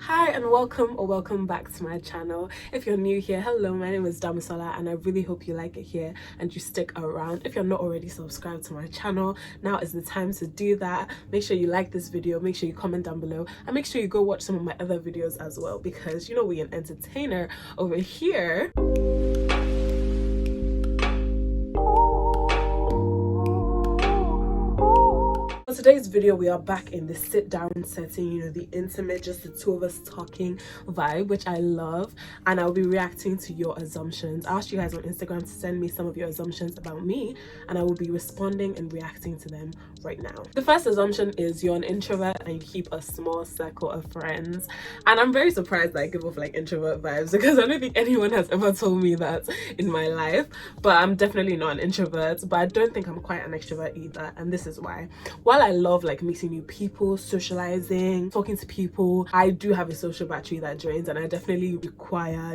Hi and welcome or welcome back to my channel. If you're new here, hello, my name is Damisolaenquiries and I really hope you like it here and you stick around. If you're not already subscribed to my channel, now is the time to do that. Make sure you like this video, make sure you comment down below, and make sure you go watch some of my other videos as well, because you know we're an entertainer over here. For today's video, we are back in the sit down setting, you know, the intimate, just the two of us talking vibe, which I love. And I'll be reacting to your assumptions. I asked you guys on Instagram to send me some of your assumptions about me, and I will be responding and reacting to them right now. The first assumption is you're an introvert and you keep a small circle of friends. And I'm very surprised that I give off like introvert vibes, because I don't think anyone has ever told me that in my life. But I'm definitely not an introvert, but I don't think I'm quite an extrovert either, and this is why. While I love like meeting new people, socializing, talking to people, I do have a social battery that drains, and I definitely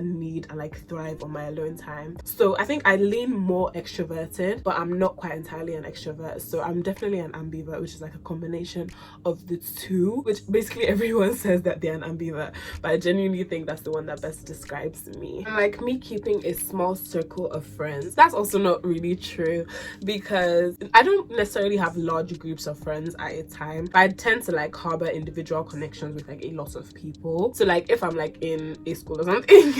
need and like thrive on my alone time. So I think I lean more extroverted, but I'm not quite entirely an extrovert. So I'm definitely an ambivert, which is like a combination of the two, which basically everyone says that they're an ambivert, but I genuinely think that's the one that best describes me. And like me keeping a small circle of friends, that's also not really true, because I don't necessarily have large groups of friends at a time, but I tend to like harbor individual connections with like a lot of people. So like if I'm like in a school or something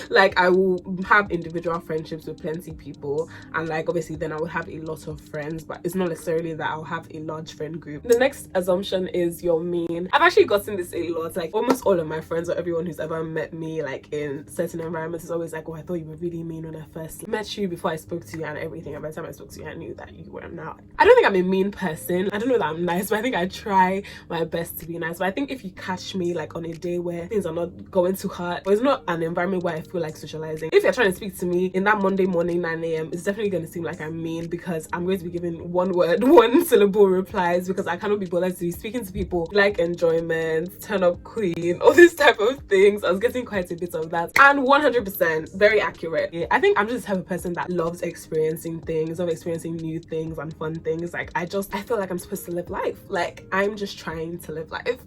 like I will have individual friendships with plenty of people, and like obviously then I will have a lot of friends, but it's not necessarily that I'll have a large friend group. The next assumption is you're mean. I've actually gotten this a lot. Like almost all of my friends or everyone who's ever met me like in certain environments is always like, oh, I thought you were really mean when I first met you, before I spoke to you and everything, and by the time I spoke to you I knew that you were not. I don't think I'm a mean person. I don't know that I'm nice, but I think I try my best to be nice. But I think if you catch me like on a day where things are not going too hard, or it's not an environment where I feel like socializing, if you're trying to speak to me in that Monday morning 9 a.m, it's definitely going to seem like I'm mean, because I'm going to be giving one word, one syllable replies, because I cannot be bothered to be speaking to people like enjoyment, turn up queen, all these type of things. I was getting quite a bit of that, and 100% very accurate. Yeah, I think I'm just the type of person that loves experiencing things, loves experiencing new things and fun things. Like I feel like I'm supposed to live life. Like I'm just trying to live life.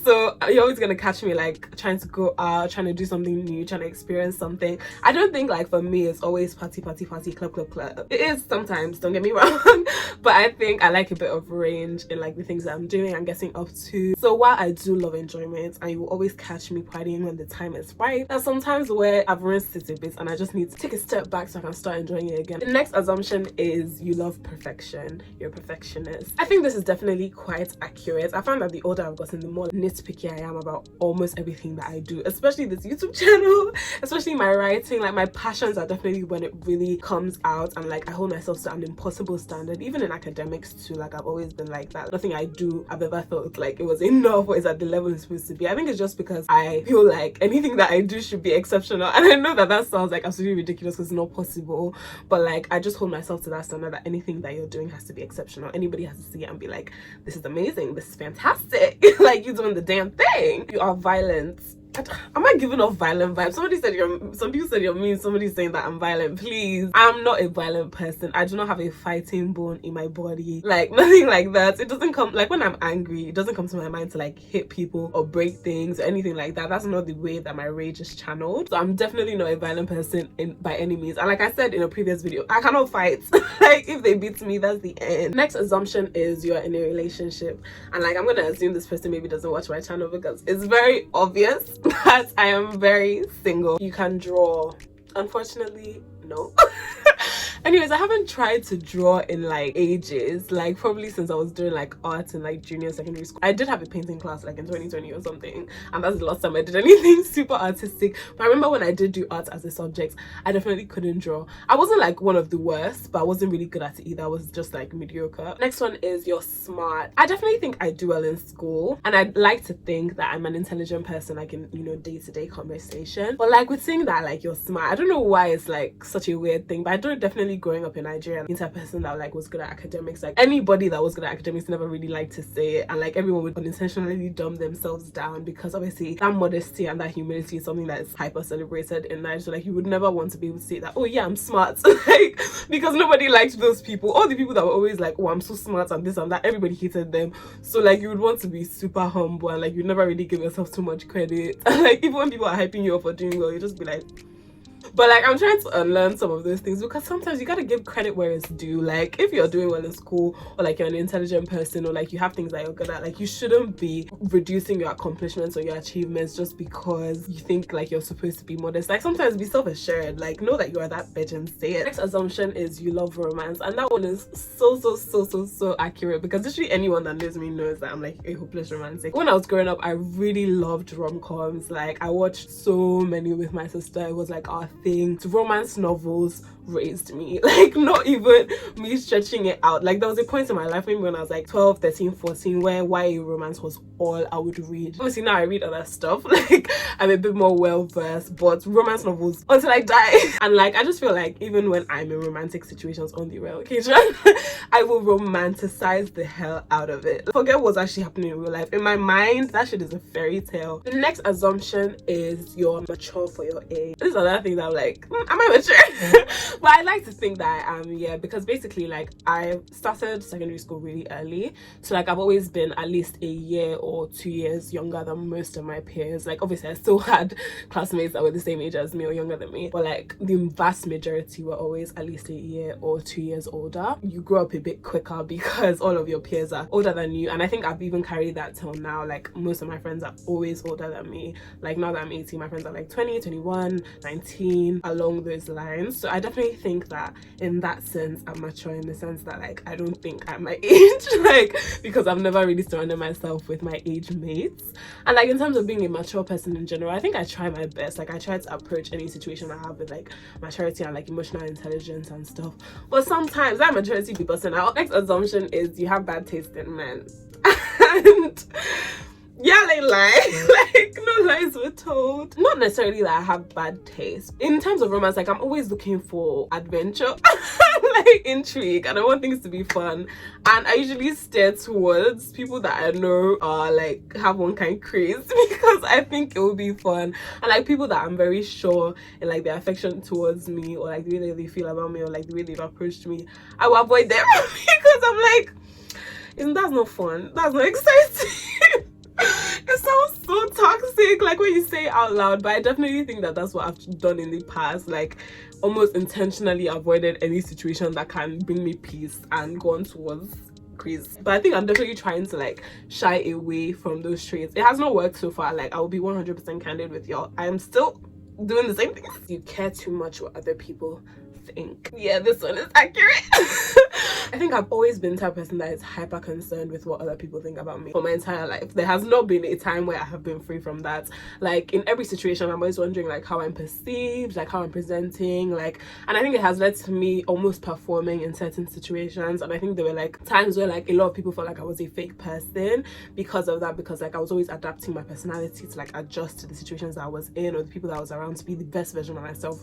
So you're always gonna catch me like trying to go out, trying to do something new, trying to experience something. I don't think like for me it's always party, club. It is sometimes, don't get me wrong, but I think I like a bit of range in like the things that I'm doing and getting up to. So while I do love enjoyment, and you will always catch me partying when the time is right, there's sometimes where I've rinsed it a bit and I just need to take a step back so I can start enjoying it again. The next assumption is you love perfection. You're a perfectionist. I think this is definitely quite accurate. I found that the older I've gotten, the more nitpicky I am about almost everything that I do, especially this YouTube channel, especially my writing. Like my passions are definitely when it really comes out, and like I hold myself to an impossible standard. Even in academics too, like I've always been like that. Nothing I do I've ever felt like it was enough or is at the level it's supposed to be. I think it's just because I feel like anything that I do should be exceptional, and I know that that sounds like absolutely ridiculous because it's not possible, but like I just hold myself to that standard, that anything that you're doing has to be exceptional. Anybody has to see it and be like, this is amazing, this is fantastic. Like you're doing the damn thing. You are violent. Am I giving off violent vibes? Some people said you're mean, somebody's saying that I'm violent. Please, I'm not a violent person. I do not have a fighting bone in my body, like nothing like that. It doesn't come, like when I'm angry, it doesn't come to my mind to like hit people or break things or anything like that. That's not the way that my rage is channeled. So I'm definitely not a violent person by any means, and like I said in a previous video, I cannot fight. Like if they beat me, that's the end. Next assumption is you're in a relationship, and like I'm gonna assume this person maybe doesn't watch my channel because it's very obvious that I am very single. You can draw. Unfortunately, no. Anyways, I haven't tried to draw in like ages, like probably since I was doing like art in like junior secondary school. I did have a painting class like in 2020 or something, and that's the last time I did anything super artistic. But I remember when I did do art as a subject, I definitely couldn't draw. I wasn't like one of the worst, but I wasn't really good at it either. I was just like mediocre. Next one is you're smart. I definitely think I do well in school, and I'd like to think that I'm an intelligent person, like in, you know, day-to-day conversation. But like with saying that like you're smart, I don't know why it's like such a weird thing, but I don't definitely especially growing up in Nigeria, into a person that like was good at academics. Like anybody that was good at academics never really liked to say it, and like everyone would unintentionally dumb themselves down, because obviously that modesty and that humility is something that is hyper celebrated in Nigeria. So like you would never want to be able to say that, oh yeah, I'm smart, like, because nobody liked those people. All the people that were always like, oh, I'm so smart and this and that, everybody hated them. So like you would want to be super humble, and like you never really give yourself too much credit. And like even when people are hyping you up for doing well, you just be like, but like I'm trying to unlearn some of those things, because sometimes you gotta give credit where it's due. Like if you're doing well in school, or like you're an intelligent person, or like you have things that you're good at, like you shouldn't be reducing your accomplishments or your achievements just because you think like you're supposed to be modest. Like sometimes be self-assured, like know that you are that bitch and say it. Next assumption is you love romance, and that one is so accurate, because literally anyone that knows me knows that I'm like a hopeless romantic. When I was growing up, I really loved rom-coms. Like I watched so many with my sister. It was like our thing. Romance novels raised me, like not even me stretching it out. Like there was a point in my life, maybe when I was like 12, 13, 14, where YA romance was all I would read. Obviously now I read other stuff, like I'm a bit more well versed, but romance novels until I die. And like I just feel like even when I'm in romantic situations on the rare occasion, I will romanticize the hell out of it. Forget what's actually happening in real life. In my mind, that shit is a fairy tale. The next assumption is you're mature for your age. This is another thing that I'm like, am I mature? But I like to think that I am, yeah, because basically like I started secondary school really early, so like I've always been at least a year or 2 years younger than most of my peers. Like obviously I still had classmates that were the same age as me or younger than me, but like the vast majority were always at least a year or 2 years older. You grow up a bit quicker because all of your peers are older than you, and I think I've even carried that till now. Like most of my friends are always older than me. Like now that I'm 18, my friends are like 20, 21, 19, along those lines. So I definitely think that in that sense I'm mature, in the sense that like I don't think I'm my age, like because I've never really surrounded myself with my age mates. And like in terms of being a mature person in general, I think I try my best. Like I try to approach any situation I have with like maturity and like emotional intelligence and stuff, but sometimes that maturity be busting out. Next assumption is you have bad taste in men. And yeah, they lie. Like no lies were told. Not necessarily that I have bad taste in terms of romance. Like I'm always looking for adventure, like intrigue, and I want things to be fun, and I usually steer towards people that I know are like have one kind craze, because I think it will be fun. And like people that I'm very sure in like their affection towards me, or like the way they feel about me, or like the way they've approached me, I will avoid them because I'm like, that's not fun, that's not exciting. It sounds so toxic like when you say it out loud, but I definitely think that that's what I've done in the past, like almost intentionally avoided any situation that can bring me peace and gone towards crazy. But I think I'm definitely trying to like shy away from those traits. It has not worked so far. Like I will be 100% candid with y'all, I am still doing the same thing. You care too much what other people think. Yeah, this one is accurate. I think I've always been the type of person that is hyper concerned with what other people think about me for my entire life. There has not been a time where I have been free from that. Like in every situation I'm always wondering like how I'm perceived, like how I'm presenting, like, and I think it has led to me almost performing in certain situations. And I think there were like times where like a lot of people felt like I was a fake person because of that, because like I was always adapting my personality to like adjust to the situations that I was in or the people that I was around, to be the best version of myself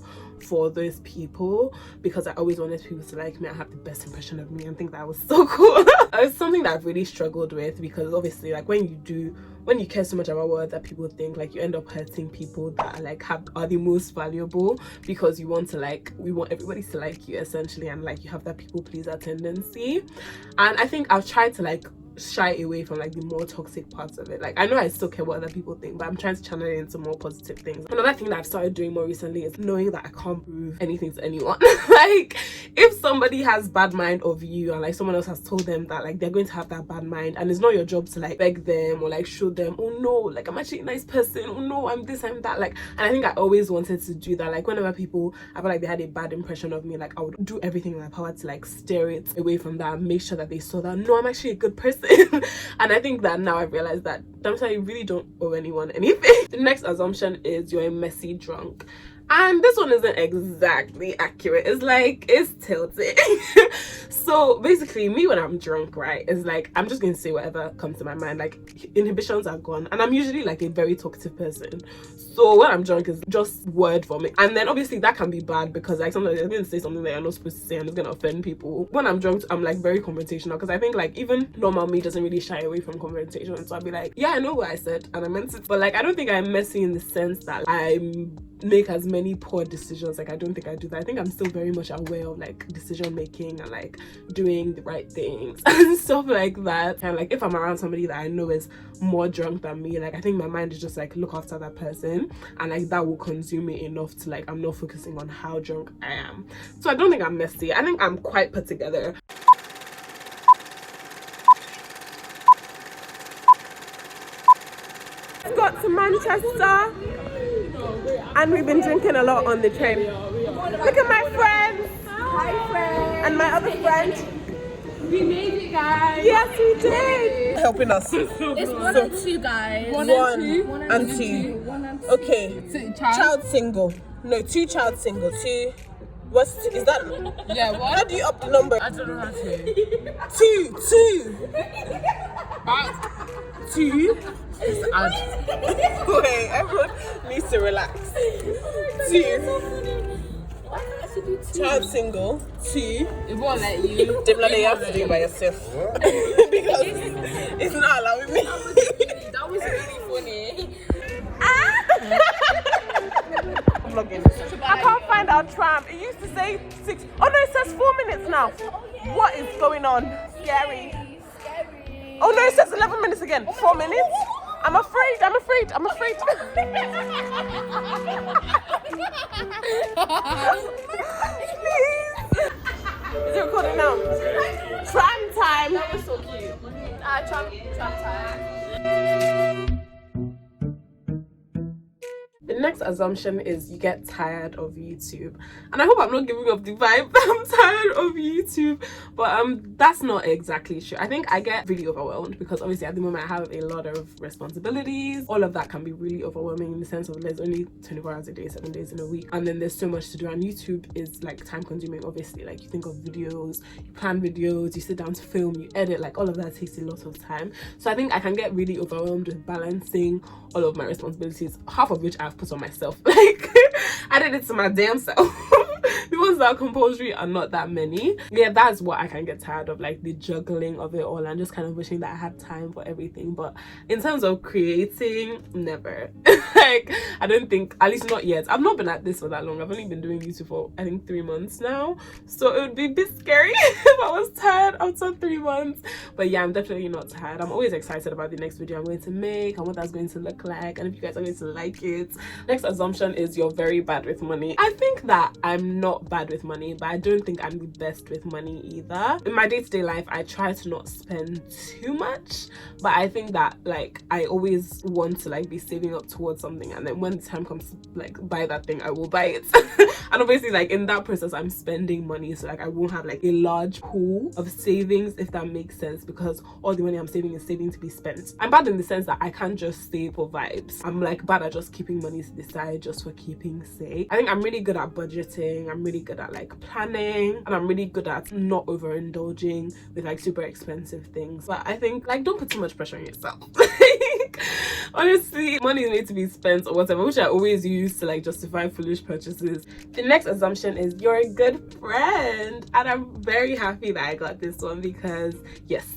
for those people, because I always wanted people to like me and have the best impression of me and think that was so cool. It's something that I've really struggled with, because obviously like when you care so much about what other people think, like you end up hurting people that are like are the most valuable, because you want to like, we want everybody to like you essentially, and like you have that people pleaser tendency. And I think I've tried to like shy away from like the more toxic parts of it. Like I know I still care what other people think, but I'm trying to channel it into more positive things. Another thing that I've started doing more recently is knowing that I can't prove anything to anyone. Like if somebody has bad mind of you and like someone else has told them that like they're going to have that bad mind, and it's not your job to like beg them or like show them, oh no, like I'm actually a nice person, oh no, I'm this, I'm that, like. And I think I always wanted to do that. Like whenever people, I feel like they had a bad impression of me, like I would do everything in my power to like steer it away from that and make sure that they saw that no, I'm actually a good person. And I think that now I've realized that damn, I really don't owe anyone anything. The next assumption is you're a messy drunk. And this one isn't exactly accurate. It's like, it's tilted. So basically, me when I'm drunk, right, is like, I'm just going to say whatever comes to my mind. Like, inhibitions are gone. And I'm usually like a very talkative person. So when I'm drunk, it's just word vomit. And then obviously that can be bad because like sometimes I'm going to say something that you're not supposed to say and it's going to offend people. When I'm drunk, I'm like very confrontational because I think like even normal me doesn't really shy away from confrontation. So I'll be like, yeah, I know what I said and I meant it. But like, I don't think I'm messy in the sense that I make as many poor decisions. Like, I don't think I do that. I think I'm still very much aware of like decision making and like doing the right things and stuff like that. And like, if I'm around somebody that I know is more drunk than me, like I think my mind is just like, look after that person, and like that will consume me enough to like, I'm not focusing on how drunk I am. So I don't think I'm messy. I think I'm quite put together. Got to Manchester and we've been drinking a lot on the train. Look at my friends. Hi friends. And my other friend. We made it, guys. Yes, we did. Helping us. It's 1 and 2, guys. One and two. Okay. Child single. No, 2 child single. 2. What's is that? Yeah, what? How do you up the number? I don't know how to. 2. About 2. Just add. Wait, everyone needs to relax. 2. Child single. 2. It won't let you. You have to do it by yourself. Because it's not allowing me. That was really funny. I'm vlogging. I can't find our tram. It used to say 6. Oh no, it says 4 minutes now. What is going on? Scary. Oh no, it says 11 minutes again. 4 minutes? I'm afraid. Please. Is it recording now? Tram time. That was so cute. Tram time. The next assumption is you get tired of YouTube, and I hope I'm not giving up the vibe that I'm tired of YouTube, but that's not exactly true. I think I get really overwhelmed because obviously at the moment I have a lot of responsibilities. All of that can be really overwhelming in the sense of there's only 24 hours a day, 7 days in a week, and then there's so much to do, and YouTube is like time consuming. Obviously, like you think of videos, you plan videos, you sit down to film, you edit, like all of that takes a lot of time. So I think I can get really overwhelmed with balancing all of my responsibilities, half of which I've put on myself. Like I did it to my damn self. The ones that are compulsory are not that many. Yeah, that's what I can get tired of, like the juggling of it all and just kind of wishing that I had time for everything. But in terms of creating, never. Like I don't think, at least not yet. I've not been at this for that long. I've only been doing YouTube for I think 3 months now, so it would be a bit scary if I was tired after 3 months. But yeah, I'm definitely not tired. I'm always excited about the next video I'm going to make and what that's going to look like, and if you guys are going to like it. Next assumption is you're very bad with money. I think that I'm not bad with money, but I don't think I'm the best with money either. In my day-to-day life, I try to not spend too much, but I think that like I always want to like be saving up towards something, and then when the time comes to like buy that thing, I will buy it. And obviously like in that process I'm spending money, so like I won't have like a large pool of savings, if that makes sense, because all the money I'm saving is saving to be spent. I'm bad in the sense that I can't just save for vibes. I'm like bad at just keeping money to the side just for keeping sake. I think I'm really good at budgeting, I'm really good at like planning, and I'm really good at not overindulging with like super expensive things. But I think like don't put too much pressure on yourself. Honestly, money is made to be spent or whatever, which I always use to like justify foolish purchases. The next assumption is you're a good friend, and I'm very happy that I got this one because yes.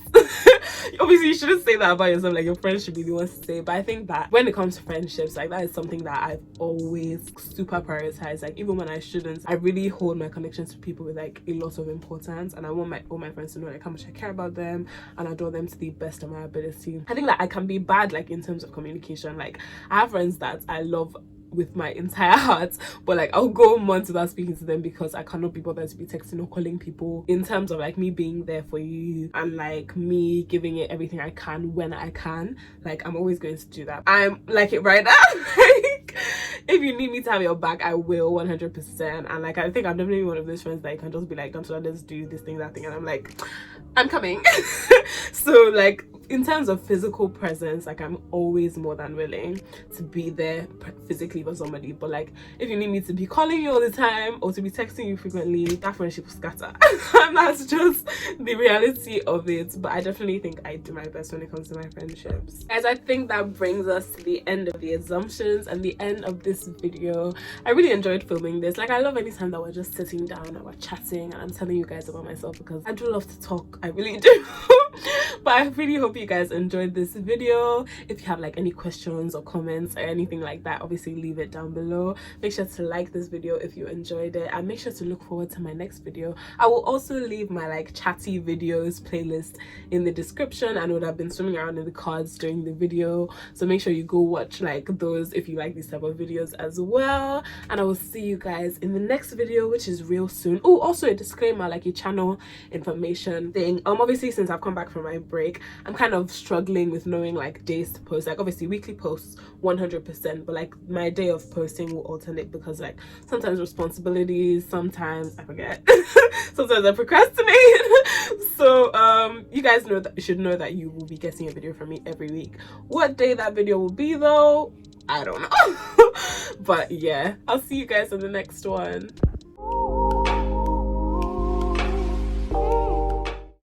Obviously you shouldn't say that about yourself, like your friends should be the ones to say, but I think that when it comes to friendships, like that is something that I've always super prioritized. Like even when I shouldn't, I really hold my connections to people with like a lot of importance, and I want all my friends to know like how much I care about them and adore them to the best of my ability. I think that I can be bad like in terms of communication. Like I have friends that I love with my entire heart, but like I'll go months without speaking to them because I cannot be bothered to be texting or calling people. In terms of like me being there for you and like me giving it everything I can when I can, like I'm always going to do that. I'm like it right now. Like if you need me to have your back, I will 100%. And like I think I'm definitely one of those friends that you can just be like, let's do this thing, that thing, and I'm like, I'm coming. So like in terms of physical presence, like I'm always more than willing to be there physically for somebody, but like if you need me to be calling you all the time or to be texting you frequently, that friendship will scatter. And that's just the reality of it. But I definitely think I do my best when it comes to my friendships. Guys, I think that brings us to the end of the assumptions and the end of this video. I really enjoyed filming this. Like I love any time that we're just sitting down and we're chatting and I'm telling you guys about myself, because I do love to talk, I really do. But I really hope you guys enjoyed this video. If you have like any questions or comments or anything like that, obviously leave it down below. Make sure to like this video if you enjoyed it, and make sure to look forward to my next video. I will also leave my like chatty videos playlist in the description, and would have been swimming around in the cards during the video, so make sure you go watch like those if you like these type of videos as well. And I will see you guys in the next video, which is real soon. Oh, also a disclaimer, like a channel information thing. Obviously since I've come back from my break, I'm kind of struggling with knowing like days to post. Like obviously weekly posts 100%, but like my day of posting will alternate, because like sometimes responsibilities, sometimes I forget, sometimes I procrastinate. So you guys know that, you should know that you will be getting a video from me every week. What day that video will be though, I don't know. But yeah, I'll see you guys in the next one.